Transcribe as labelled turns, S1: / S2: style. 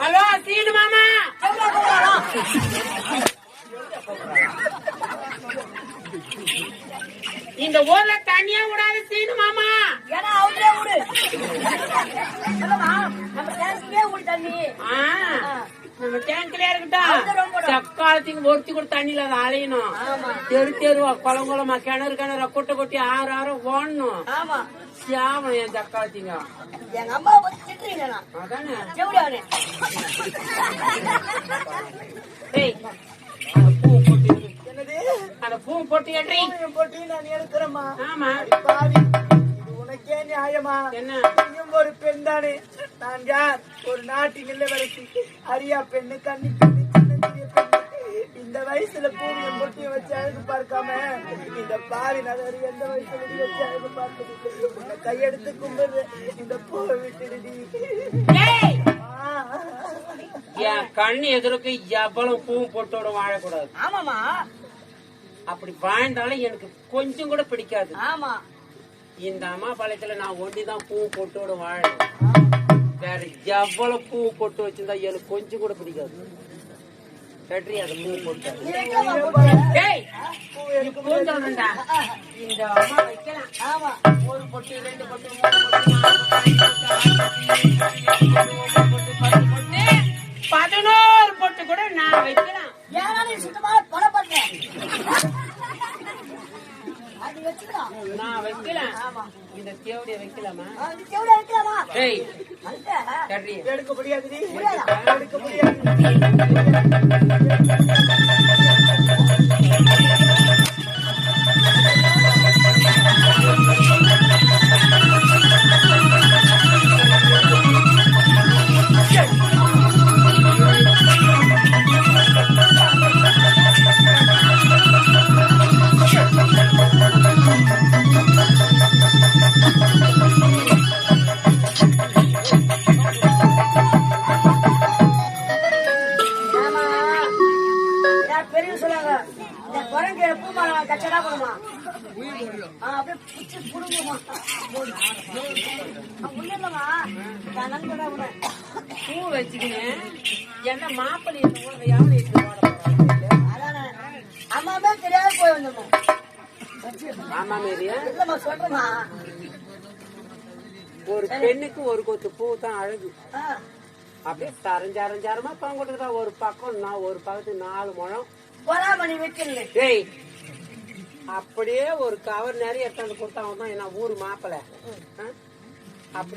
S1: Hello Seenu மாமா. இந்த ஊர்ல தண்ணியா விடாது சீனு மாமா.
S2: ஏன்னா அவங்களே விடு. தண்ணி
S1: நம்ம டேங்க்லயே இருக்கட்டும். சக்காலத்துக்கு ஒருத்தி கூட தண்ணியில அதை அலையணும். தெரு தெருவா குளம் குளமா கிணறு கிணறா கொட்டை கொட்டி ஆறு ஆறு ஓடணும். சாவணும் என் சக்காலத்திங்க.
S2: எங்க அம்மா
S1: அதானே அந்த பூ போட்டு ஏற்றி
S2: போட்டு நான் எடுக்கிறேம்மா.
S1: ஆமா
S2: உனக்கே நியாயமா?
S1: என்ன
S2: ஒரு பெண் தானே? நான் யார்? ஒரு நாட்டின் இல்லவரசி, அரியா பெண்ணு, கண்ணி பெண்ணு, சின்னஞ்சிறிய பெண்ணு. இந்த வயசுல பூமியும் பொட்டியும் வச்சு அழகு பார்க்காம இந்த பாவி நகர் எந்த வயசுல வச்சு அழகு பார்க்குது? உன்னை கையெடுத்து கும்பிடுற இந்த பூவை விட்டுடுடி.
S1: என் கண்ணு எதிர்க்கு எவ்வளவு பூ போட்டோட வாழக்கூடாது.
S2: ஆமாமா,
S1: அப்படி வாழ்ந்தாலும் எனக்கு கொஞ்சம் கூட பிடிக்காது.
S2: ஆமா,
S1: இந்த அம்மா பாளையத்துல நான் ஒண்டிதான் பூ பொட்டோட வாழணும். வேற எவ்வளவு பூ பொட்டு வச்சிருந்தா எனக்கு கொஞ்சம் கூட பிடிக்காது. வெற்றி அதை பூ போட்டு இந்த அம்மா வைக்கலாம்.
S2: ஆமா,
S1: ஒரு பொட்டு, ரெண்டு பொட்டு, மூணு பொட்டு, 11 பொட்டு கூட நான் வைக்கலாம்.
S2: ஏன்னா சுத்தமா படம் பண்றேன்.
S1: நான் வைக்கலாம். இந்த தேவடிய வைக்கலாமா?
S2: எடுக்க முடியாது.
S1: பூ வச்சுக்கினேன் என்ன மாப்பிள்ளை
S2: அம்மாவே தெரியாது போய் வந்தோம்.
S1: ஆமா மேரியா
S2: சொல்றமா,
S1: ஒரு பெண்ணுக்கு ஒரு கொத்து பூ தான் அழகு. அப்படியே தரஞ்சாரஞ்சாரமா பாங்கொட்டுதான். ஒரு பக்கம் நான் ஒரு பக்கத்துக்கு 4 முழம்
S2: பொறாமணி வைக்கல.
S1: டேய் அப்படியே ஒரு கவர் நிறைய எடுத்தாந்து கொடுத்தாங்க தான் என்ன ஊரு மாப்பிள்ளை.